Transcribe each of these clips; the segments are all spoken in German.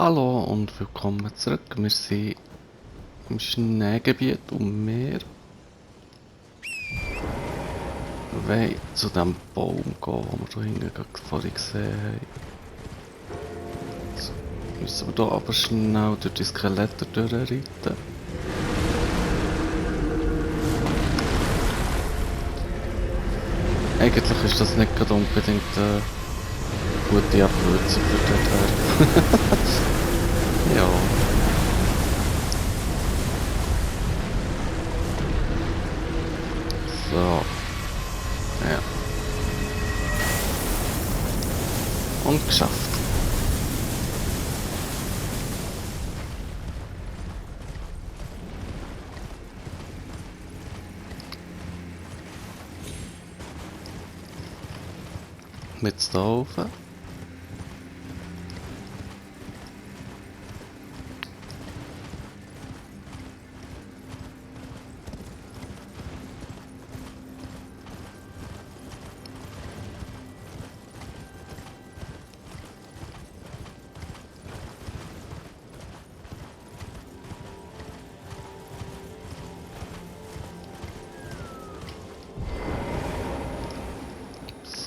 Hallo und willkommen zurück. Wir sind im Schneegebiet und wir wollen zu dem Baum gehen, den wir hier hinten gerade vorhin gesehen haben. Jetzt müssen wir hier aber schnell durch die Skelette durchreiten. Eigentlich ist das nicht gerade unbedingt eine gute Abkürzung für dort. Ja. So. Ja. Und geschafft. Mit da rauf.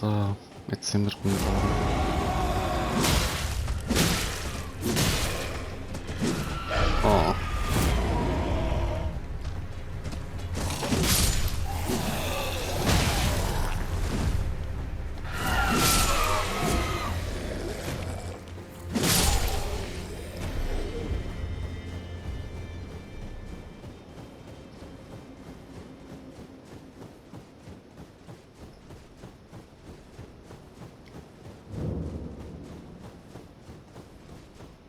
So, jetzt sind wir beim Baum. Oh.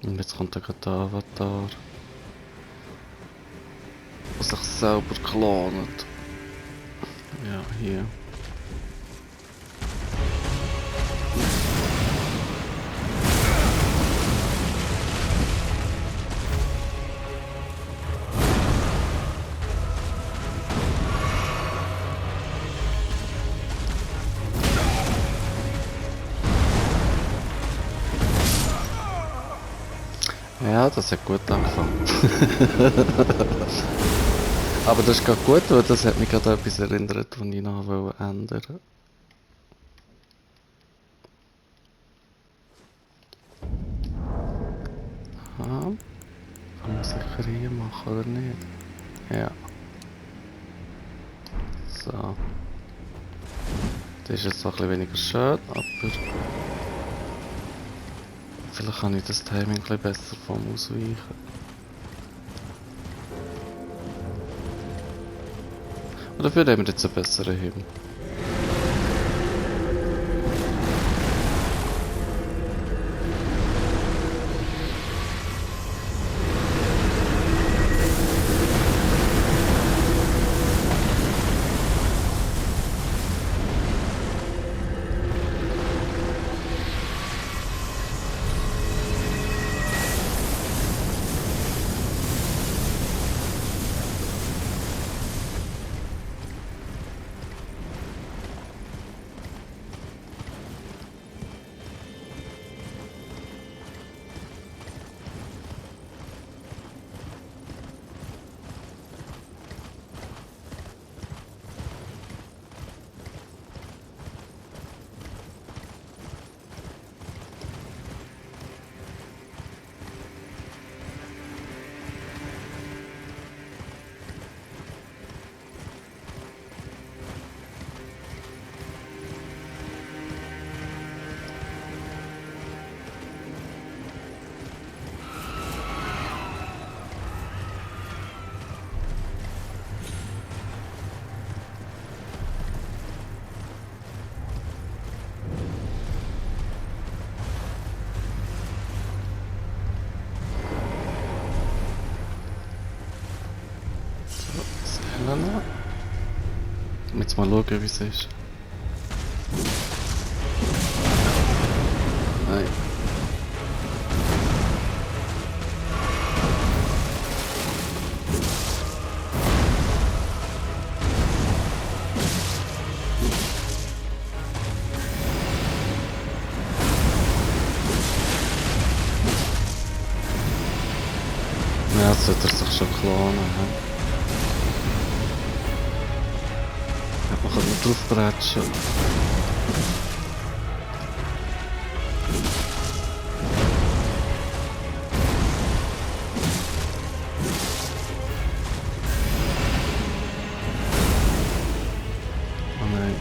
Und jetzt kommt da gerade der Avatar, der sich selber klont. Ja, hier. Ja, das hat gut angefangen. Aber das ist gerade gut, weil das hat mich gerade an etwas erinnert, was ich noch ändern wollte. Aha. Kann man sicher hier machen, oder nicht? Ja. So. Das ist jetzt zwar ein bisschen weniger schön, aber vielleicht kann ich das Timing ein bisschen besser vom Ausweichen. Und dafür haben wir jetzt einen besseren Himmel. Helena. Jetzt mal schauen, wie es ist. Nein. das sollte er sich schon klonen. Ja. Man kann nur drauf bretschen. Oh nein.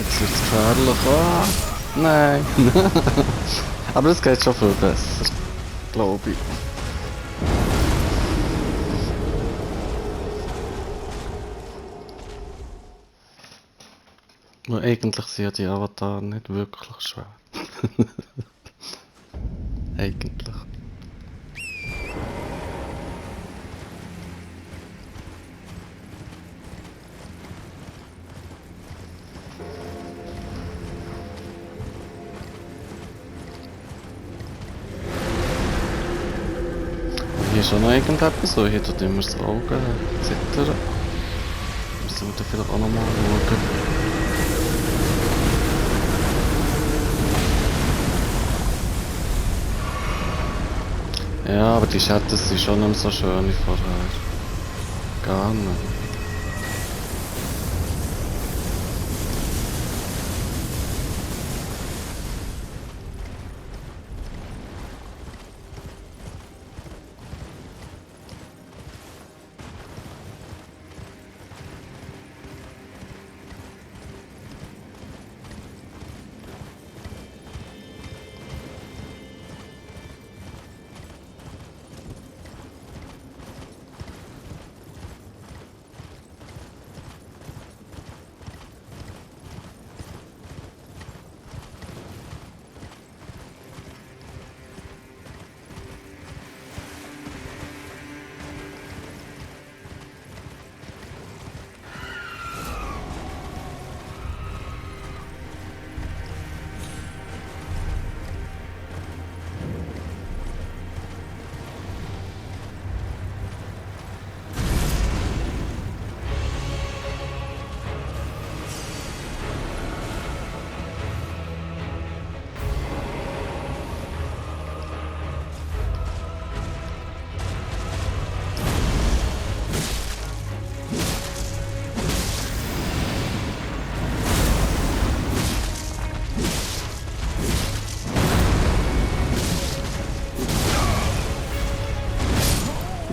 Jetzt wird es gefährlich. Ah, nein. Aber es geht schon viel besser. Glaube ich. Weil eigentlich sind ja die Avatar nicht wirklich schwer. Eigentlich. Hier ist schon noch irgendetwas, so hier tut immer das Auge zittern. Müssen wir da vielleicht auch nochmal schauen. Ja, aber die Schatten sind schon nicht mehr so schön wie vorher. Gar nicht.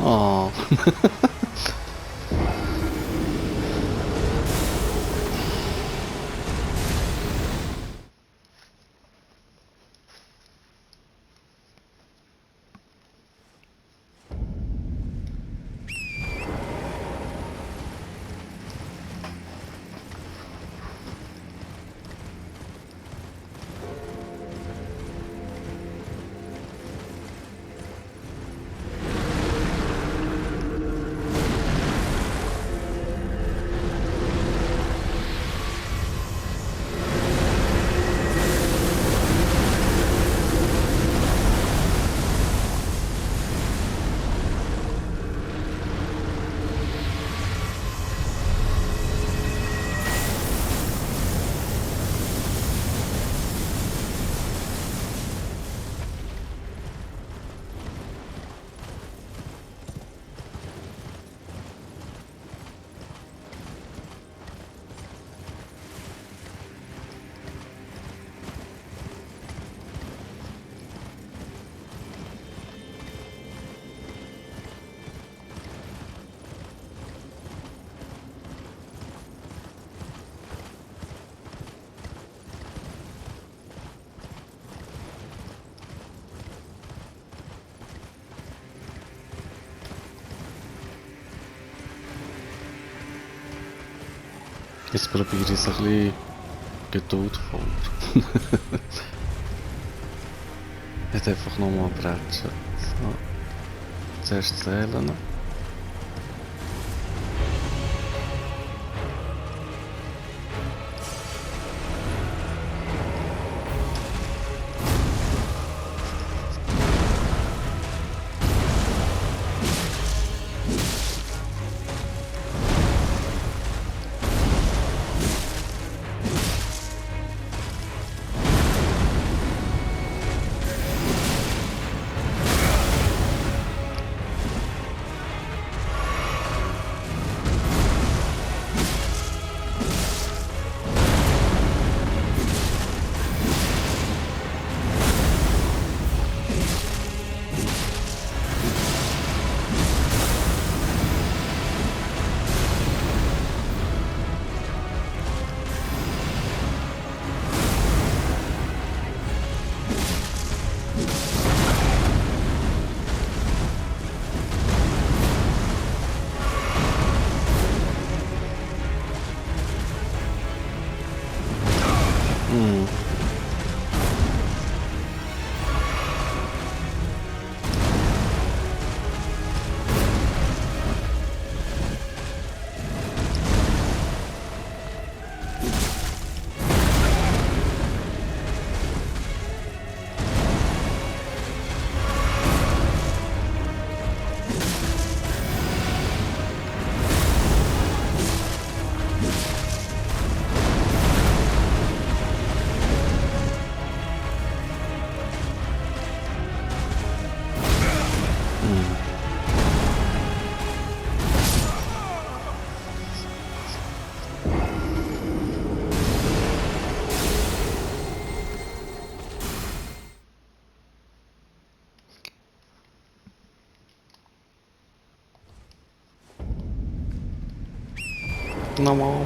Oh. Jetzt probiere ich es ein bisschen geduldvoller. Jetzt einfach nochmal bretschen. So. Zuerst zählen. Nochmal.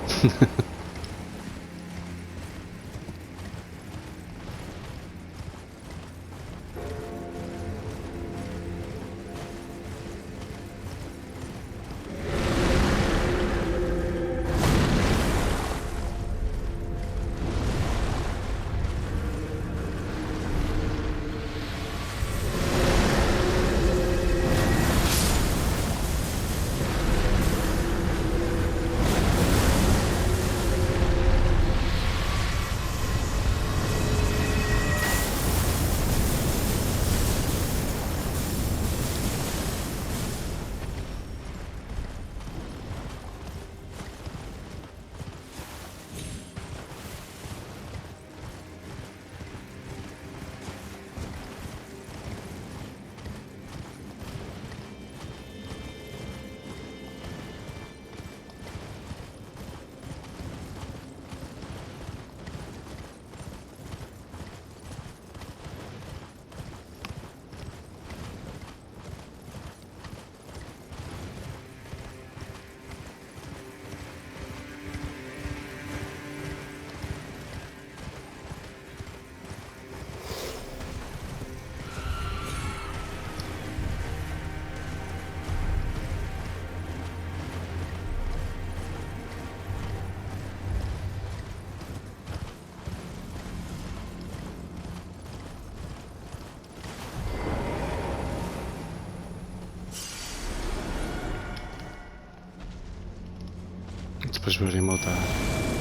Jetzt beschwöre ich mal den.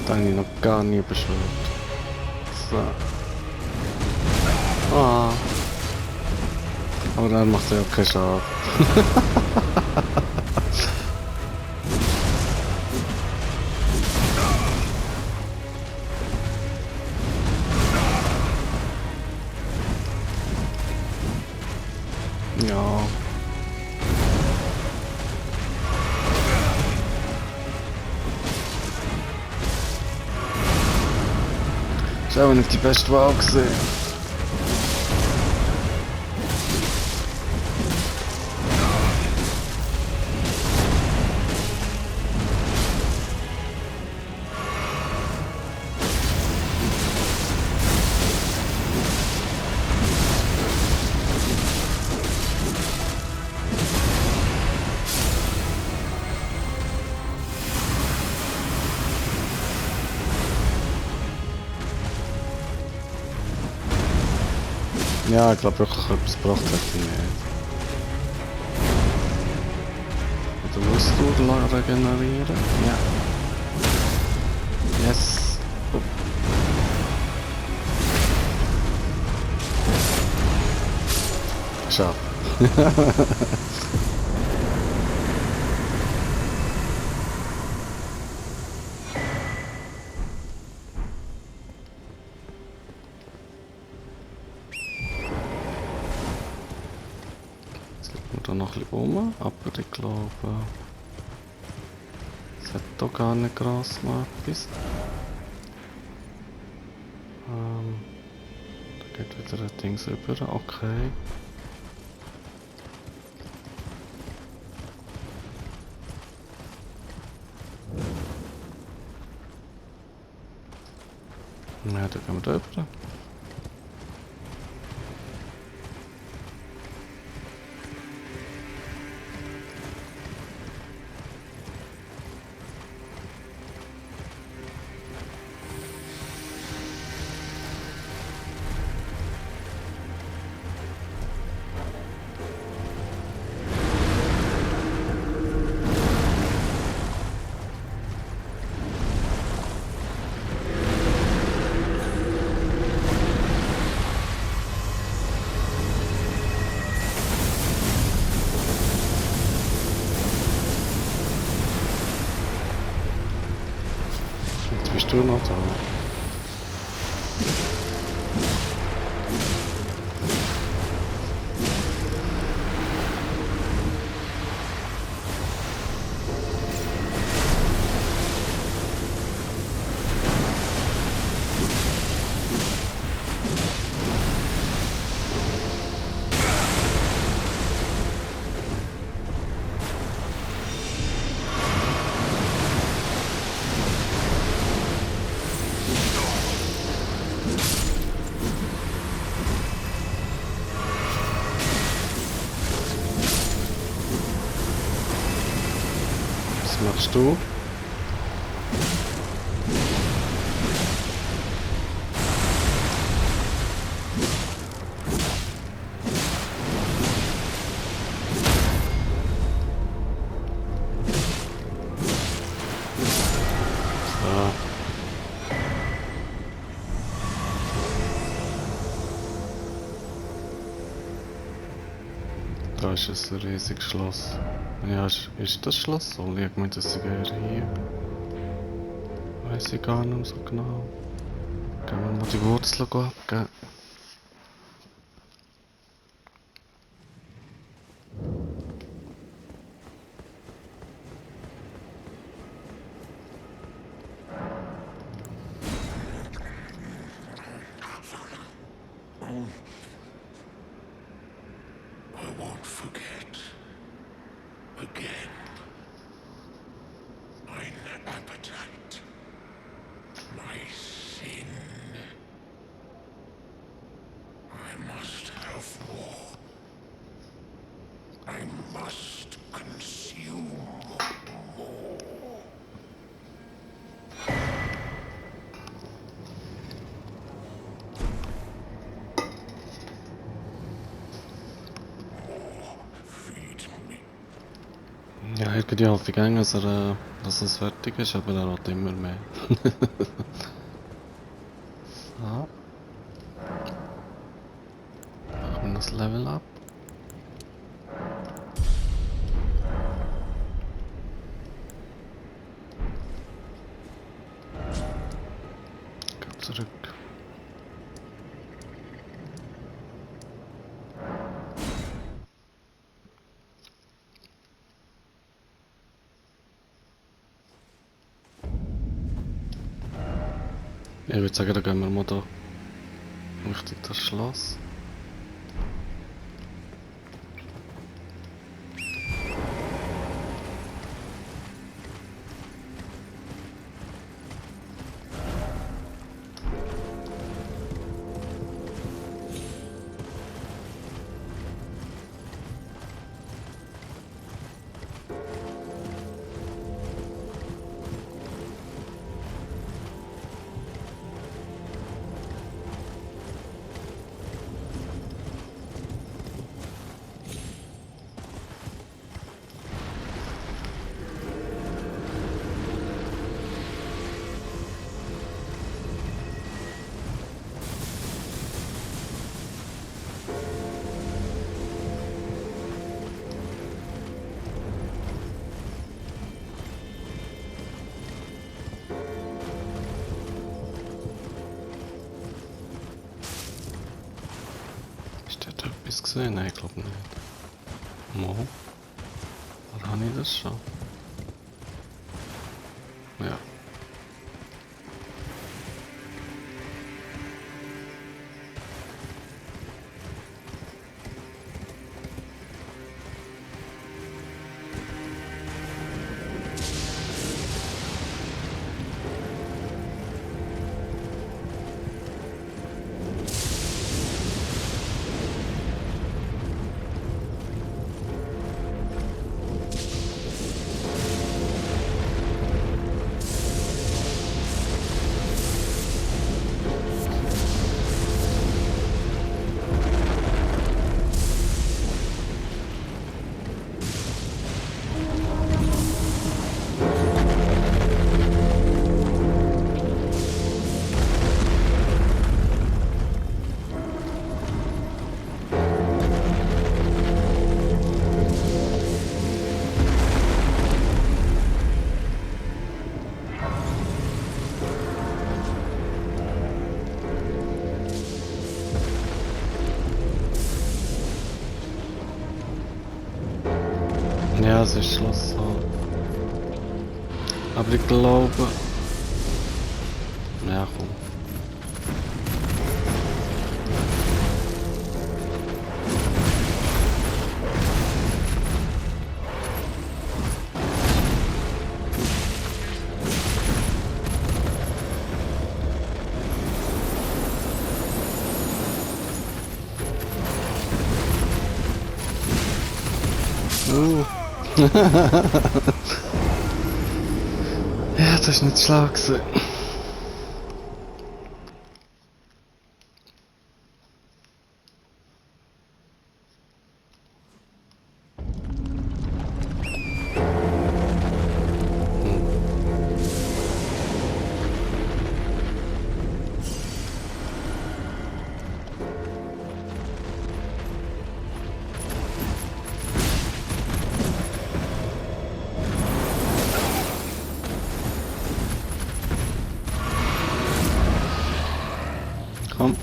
Den habe ich noch gar nie beschwört. So. Ah. Aber dann macht er ja keinen Schaden. Ja. Ist auch nicht die beste Wahl gewesen. Ja, ich glaube wirklich etwas gebracht hat die nicht. Oder musst du regenerieren? Ja. Yes. Oh. Schade. Da noch ein bisschen rum, aber ich glaube, es hat doch gar nicht gross noch etwas. Da geht wieder ein Ding über, okay. Ja, da gehen wir da über. Jetzt bist du noch da. Was machst du? So. Da ist ein riesiges Schloss. Ja, ist das Schloss so? Ich meine, das ist eher hier. Weiß ich gar nicht mehr so genau. Gehen wir mal die Wurzel abgeben. I won't forget again. Mein Appetite, my sin. I must have more. I must consume more. Feed me. Ja, irgendwie hoffe ich eigentlich, dass es fertig ist, aber er hat immer mehr. So. Machen wir das Level ab. Geh zurück. Ich würde sagen, da gehen wir mal da Richtung das Schloss. Ist dort etwas gesehen? Nein, ich glaube nicht. Mo? Oder habe ich das schon? Ja. Ja, es ist Schloss. Aber ich glaube... Ja, komm. Ja, das ist nicht schlau gewesen. Komm.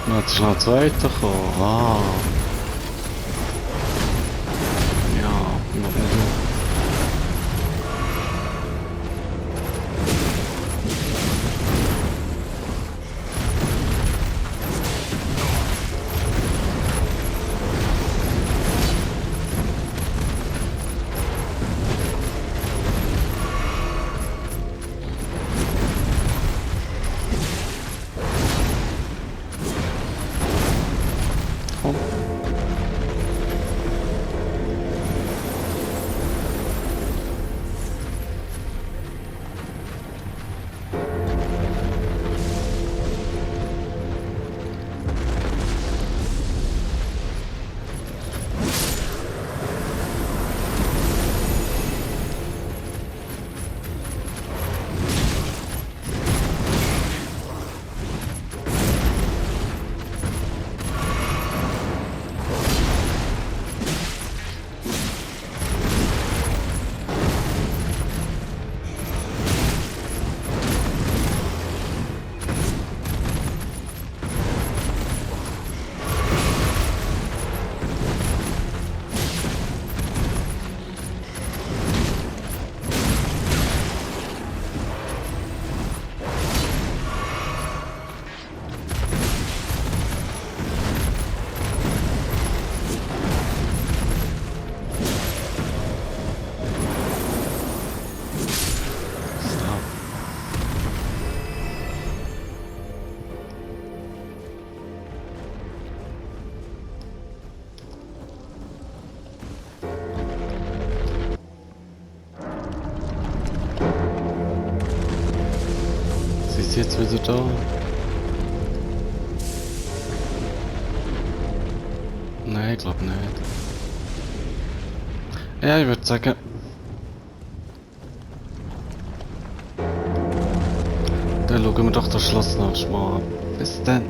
Na, jetzt ist noch ein zweiter gekommen. Ah. Ja, noch nicht. Komm. Stop. Sie ist jetzt wieder da. Nein, ich glaube nicht. Ja, ich würde sagen. Dann schauen wir doch das Schloss noch mal an. Bis dann.